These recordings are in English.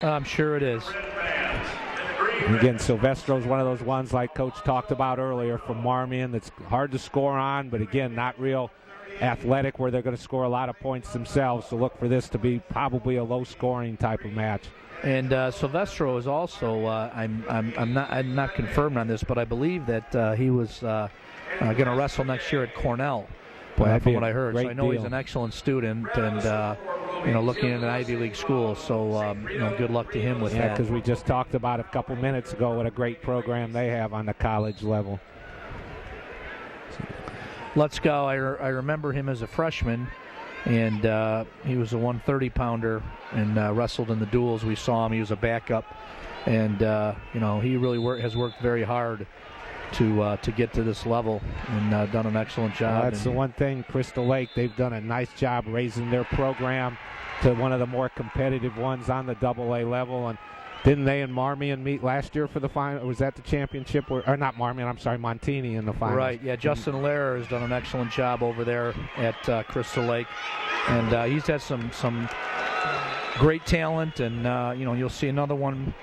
I'm sure it is. And again, Silvestro is one of those ones like Coach talked about earlier from Marmion that's hard to score on, but again, not real athletic where they're going to score a lot of points themselves. So look for this to be probably a low-scoring type of match. And Silvestro is also, I'm not confirmed on this, but I believe that he was going to wrestle next year at Cornell. From what I heard. So I know he's an excellent student and, looking at an Ivy League school. So, good luck to him with that. Yeah, because we just talked about a couple minutes ago what a great program they have on the college level. Lutzow, I remember him as a freshman, and he was a 130-pounder and wrestled in the duels. We saw him. He was a backup, and, he really has worked very hard to get to this level and done an excellent job. That's the one thing, Crystal Lake, they've done a nice job raising their program to one of the more competitive ones on the AA level. And didn't they and Marmion meet last year for the final? Or was that the championship? Or not Marmion, I'm sorry, Montini in the final. Right, yeah, Justin Lehrer has done an excellent job over there at Crystal Lake. And he's had some great talent, and, you'll see another one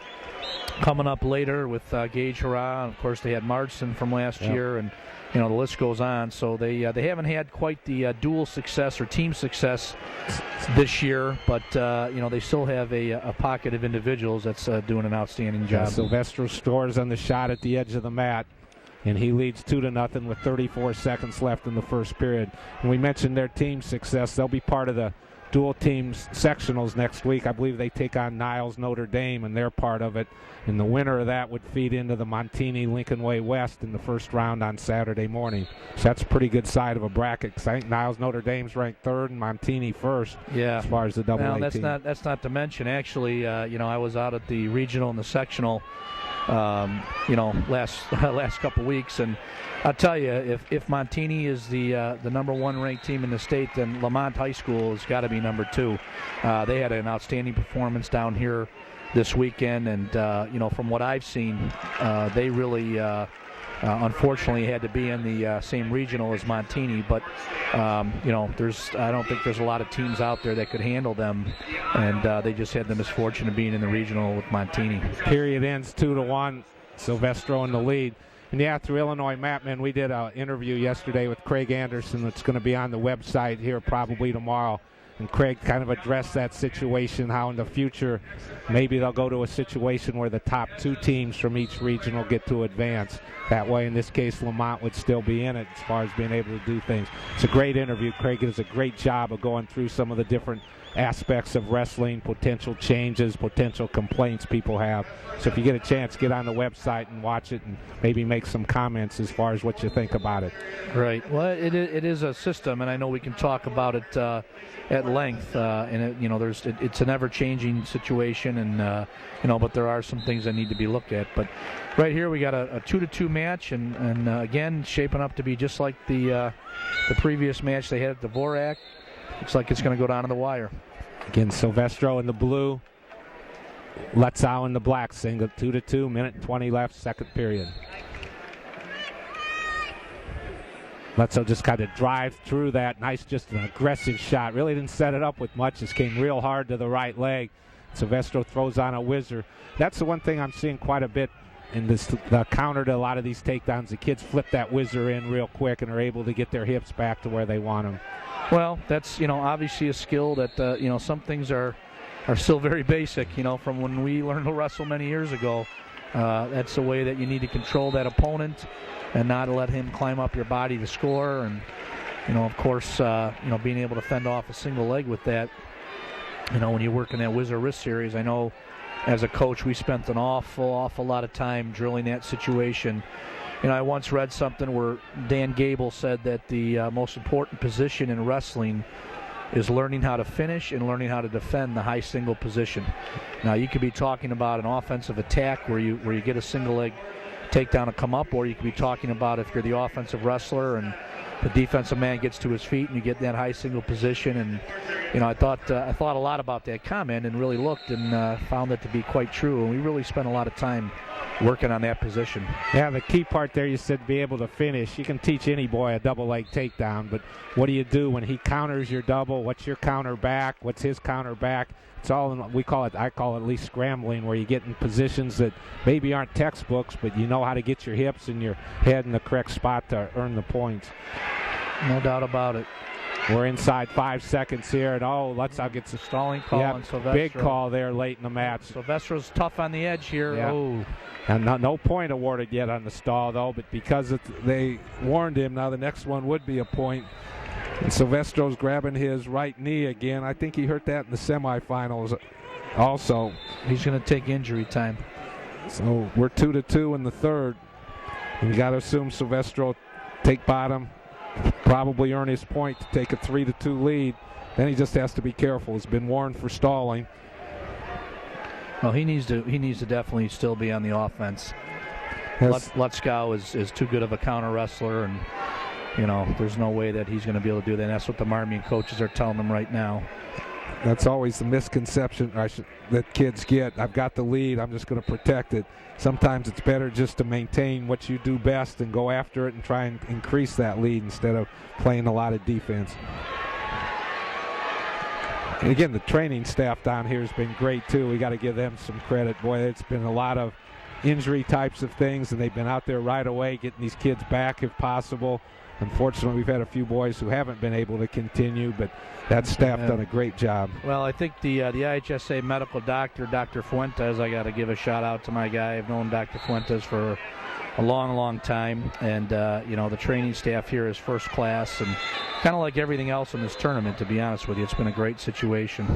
coming up later with Gage Hurrah. And of course, they had Marston from last year, and the list goes on. So they haven't had quite the dual success or team success this year, but they still have a pocket of individuals that's doing an outstanding job. Silvestro scores on the shot at the edge of the mat, and he leads 2-0 with 34 seconds left in the first period. And we mentioned their team success. They'll be part of the dual teams sectionals next week. I believe they take on Niles Notre Dame, and they're part of it. And the winner of that would feed into the Montini Lincoln Way West in the first round on Saturday morning. So that's a pretty good side of a bracket, because I think Niles Notre Dame's ranked third and Montini first. Yeah. As far as the AA team. That's not to mention, actually, I was out at the regional and the sectional last couple weeks, and I'll tell you, if Montini is the number one ranked team in the state, then Lamont High School has got to be number two. They had an outstanding performance down here this weekend, and from what I've seen, they really unfortunately had to be in the same regional as Montini, but I don't think there's a lot of teams out there that could handle them, and they just had the misfortune of being in the regional with Montini. Period ends 2-1. Silvestro in the lead. And yeah, through Illinois Mapman, we did an interview yesterday with Craig Anderson that's going to be on the website here probably tomorrow. And Craig kind of addressed that situation, how in the future maybe they'll go to a situation where the top two teams from each region will get to advance. That way, in this case, Lamont would still be in it as far as being able to do things. It's a great interview. Craig does a great job of going through some of the different aspects of wrestling, potential changes, potential complaints people have. So if you get a chance, get on the website and watch it and maybe make some comments as far as what you think about it. Right. Well, it is a system, and I know we can talk about it at length. It's an ever-changing situation, and but there are some things that need to be looked at. But right here we got a 2-2 match, and again shaping up to be just like the previous match they had at the Dvorak. Looks like it's going to go down to the wire. Again, Silvestro in the blue, Lutzow in the black. Single 2-2, minute and 20 left, second period. Lutzow just kind of drive through that. Nice, just an aggressive shot. Really didn't set it up with much. Just came real hard to the right leg. Silvestro throws on a whizzer. That's the one thing I'm seeing quite a bit in the counter to a lot of these takedowns. The kids flip that whizzer in real quick and are able to get their hips back to where they want them. Well, that's, obviously a skill that, some things are still very basic, from when we learned to wrestle many years ago. That's the way that you need to control that opponent and not let him climb up your body to score. And, of course, being able to fend off a single leg with that, when you work in that whizzer wrist series, I know as a coach we spent an awful lot of time drilling that situation. I once read something where Dan Gable said that the most important position in wrestling is learning how to finish and learning how to defend the high single position. Now, you could be talking about an offensive attack where you get a single leg takedown to come up, or you could be talking about if you're the offensive wrestler and the defensive man gets to his feet and you get that high single position. And I thought a lot about that comment and really looked and found it to be quite true. And we really spent a lot of time working on that position. Yeah, the key part there, you said be able to finish. You can teach any boy a double leg takedown, but what do you do when he counters your double? What's your counter back? What's his counter back? It's all I call it at least scrambling, where you get in positions that maybe aren't textbooks, but you know how to get your hips and your head in the correct spot to earn the points. No doubt about it. We're inside 5 seconds here, and Lutzow gets a stalling call on Silvestro. Big call there late in the match. Silvestro's tough on the edge here. Yeah. Oh. And no point awarded yet on the stall, though, but because they warned him, now the next one would be a point. And Silvestro's grabbing his right knee again. I think he hurt that in the semifinals also. He's going to take injury time. So we're 2-2 in the third. And you got to assume Silvestro take bottom, probably earn his point to take a 3-2 lead. Then he just has to be careful. He's been warned for stalling. Well, he needs to definitely still be on the offense. Lutzow is too good of a counter wrestler, and there's no way that he's going to be able to do that. And that's what the Marmion coaches are telling him right now. That's always the misconception that kids get. I've got the lead. I'm just going to protect it. Sometimes it's better just to maintain what you do best and go after it and try and increase that lead instead of playing a lot of defense. And again, the training staff down here has been great too. We got to give them some credit. Boy, it's been a lot of injury types of things, and they've been out there right away getting these kids back if possible. Unfortunately, we've had a few boys who haven't been able to continue, but that staff done a great job. Well, I think the IHSA medical doctor, Dr. Fuentes, I got to give a shout out to my guy. I've known Dr. Fuentes for a long, long time, and the training staff here is first class, and kind of like everything else in this tournament, to be honest with you. It's been a great situation.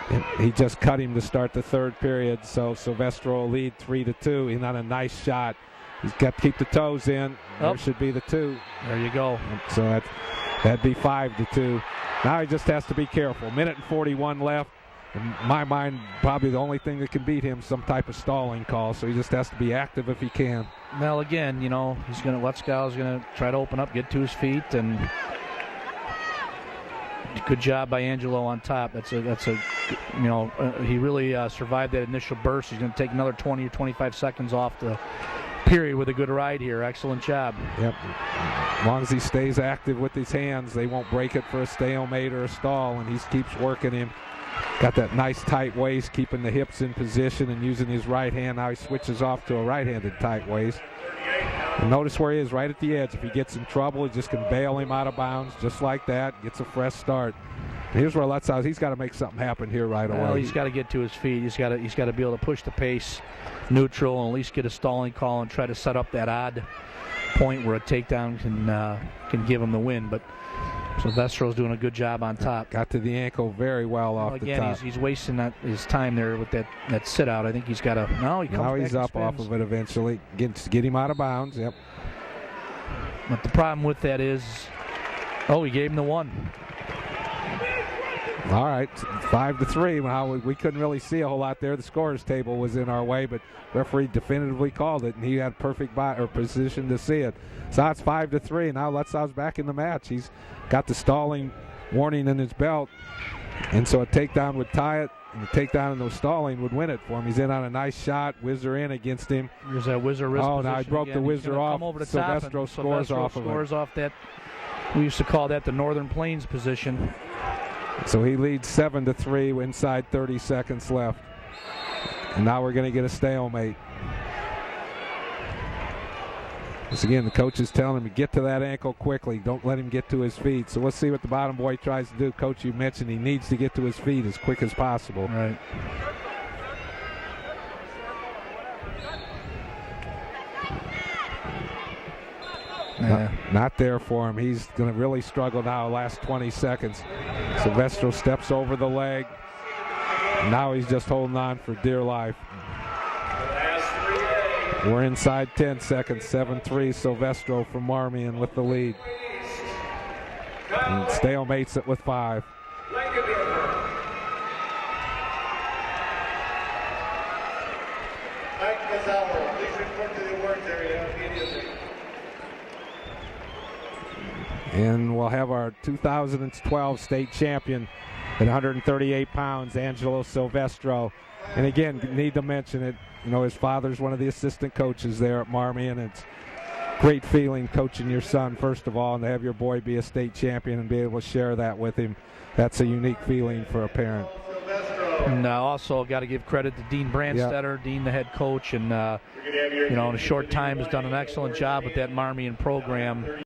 And he just cut him to start the third period, so Silvestro will lead 3-2. He's on a nice shot. He's got to keep the toes in. There should be the 2. There you go. So that'd be 5-2. Now he just has to be careful. 1:41 left. In my mind, probably the only thing that can beat him, some type of stalling call. So he just has to be active if he can. Well, again, Lutzow's going to try to open up, get to his feet, and good job by Angelo on top. He really survived that initial burst. He's going to take another 20 or 25 seconds off the period with a good ride here. Excellent job. Yep. As long as he stays active with his hands, they won't break it for a stalemate or a stall, and he keeps working him. Got that nice tight waist, keeping the hips in position and using his right hand. Now he switches off to a right-handed tight waist. And notice where he is, right at the edge. If he gets in trouble, he just can bail him out of bounds just like that. Gets a fresh start. And here's where Lutzow, he's got to make something happen here right away. Well, he's got to get to his feet. He's got to be able to push the pace neutral and at least get a stalling call and try to set up that odd point where a takedown can give him the win. But Silvestro's doing a good job on top. Got to the ankle very well off the top. Again, he's wasting his time there with that sit out. I think he's got to. Now he's up off of it eventually. Get him out of bounds. Yep. But the problem with that is, he gave him the 1. All right, 5-3. Well, we couldn't really see a whole lot there. The scorer's table was in our way, but referee definitively called it, and he had perfect position to see it. So it's 5-3. Now Lutzow's back in the match. He's got the stalling warning in his belt, and so a takedown would tie it, and the takedown and no stalling would win it for him. He's in on a nice shot. Whizzer in against him. There's that whizzer wrist position. Now he broke again. the whizzer off. Silvestro scores off of it. Scores off that. We used to call that the Northern Plains position. So he leads 7-3 inside 30 seconds left. And now we're going to get a stalemate. Once again, the coach is telling him to get to that ankle quickly. Don't let him get to his feet. So let's see what the bottom boy tries to do. Coach, you mentioned he needs to get to his feet as quick as possible. Right. Not there for him. He's going to really struggle now last 20 seconds. Silvestro steps over the leg. Now he's just holding on for dear life. We're inside 10 seconds. 7-3 Silvestro from Marmion with the lead. And stalemates it with 5. And we'll have our 2012 state champion at 138 pounds, Angelo Silvestro. And again, need to mention it, his father's one of the assistant coaches there at Marmion. It's great feeling coaching your son, first of all, and to have your boy be a state champion and be able to share that with him. That's a unique feeling for a parent. And also got to give credit to Dean Brandstetter, Dean the head coach, and in a short time has done an excellent job with that Marmion program.